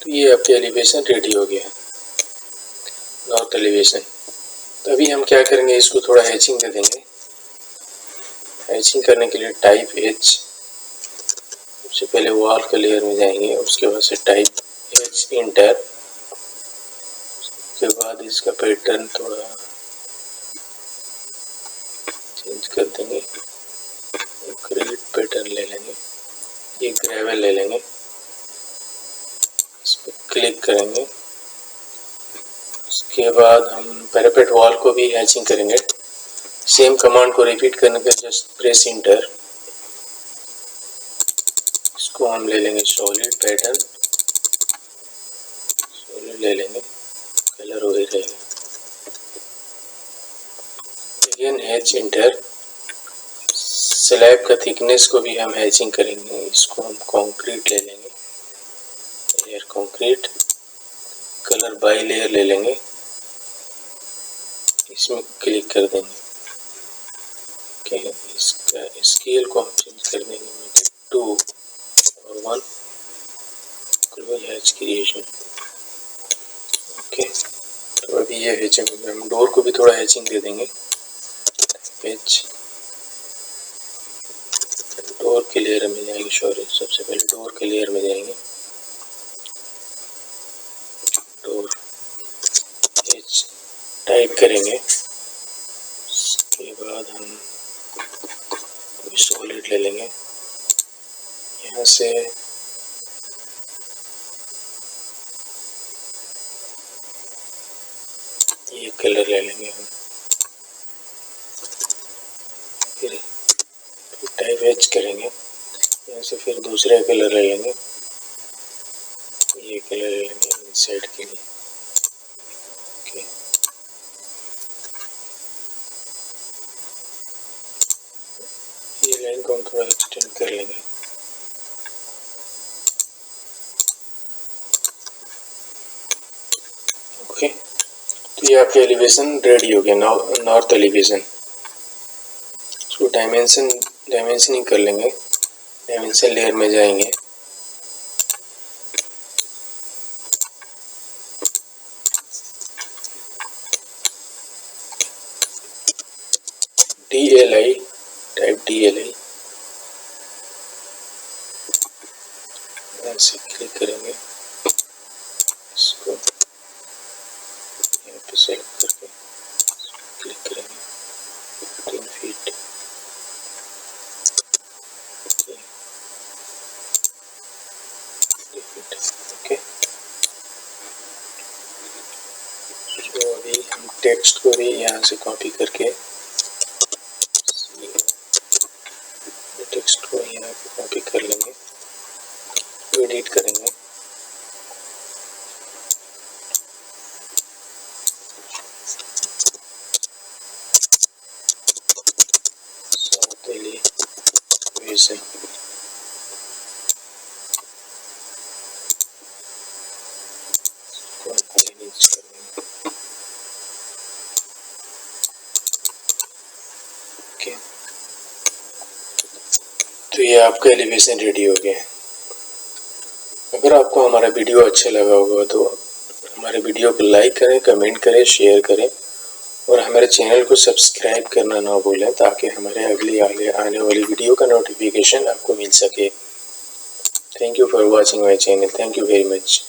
तो ये आपके एलिवेशन रेडी हो गया, नॉर्थ एलिवेशन। तो अभी हम क्या करेंगे, इसको थोड़ा हैचिंग दे देंगे। हैचिंग करने के लिए टाइप एच, सबसे पहले वॉल के लेयर में जाएंगे, उसके बाद से टाइप एच इंटर, उसके बाद इसका पैटर्न थोड़ा चेंज कर देंगे, ग्रिड पैटर्न ले लेंगे, ये ग्रेवल ले लेंगे, इस पर क्लिक करेंगे। उसके बाद हम पैरापेट वॉल को भी हैचिंग करेंगे। सेम कमांड को रिपीट करने के जस्ट प्रेस इंटर, इसको हम ले लेंगे सॉलिड पैटर्न, सॉलिड ले लेंगे, कलर वही रहेगा। अगेन हैच इंटर, स्लैब का थिकनेस को भी हम हैचिंग करेंगे, इसको हम कंक्रीट ले लेंगे, layer concrete, colour by layer ले लेंगे, इसमें क्लिक कर देंगे। ओके, इसका स्केल को हम चेंज कर देंगे 2 और 1, क्लोज हैच क्रिएशन। ओके, तो अभी ये हैचिंग, हम डोर को भी थोड़ा हैचिंग दे देंगे। हैच डोर के लेयर में जाएंगे, सॉरी सबसे पहले डोर के लेयर में जाएंगे, डोर हैच टाइप करेंगे। उसके बाद हम सॉलिड ले लेंगे, यहाँ से ये कलर ले लेंगे हम, फिर टाइप एच करेंगे, यहाँ से फिर दूसरा कलर ले लेंगे, ये कलर ले लेंगे इनसाइड के लिए। ओके, ये लाइन को हम थोड़ा एक्सटेंड कर लेंगे। ओके, तो ये आपके एलिवेशन रेडी हो गया, नॉर्थ एलिवेशन। इसको डायमेंशनिंग कर लेंगे, डायमेंशन लेयर में जाएंगे, DLI, टाइप DLI, ऐसे क्लिक करेंगे, इसको यहाँ पे सेलेक्ट करके क्लिक करेंगे, 15 फीट। ओके, तो अभी हम टेक्स्ट को भी यहाँ से कॉपी करके, टेक्स्ट को यहाँ पे कॉपी कर लेंगे, एडिट करेंगे, साउथ एलिवेशन, ओके, तो ये आपका एलिवेशन रेडी हो गया। अगर आपको हमारा वीडियो अच्छा लगा होगा तो हमारे वीडियो को लाइक करें, कमेंट करें, शेयर करें और हमारे चैनल को सब्सक्राइब करना ना भूलें, ताकि हमारे अगली आने वाली वीडियो का नोटिफिकेशन आपको मिल सके। Thank you for watching my channel, thank you very much.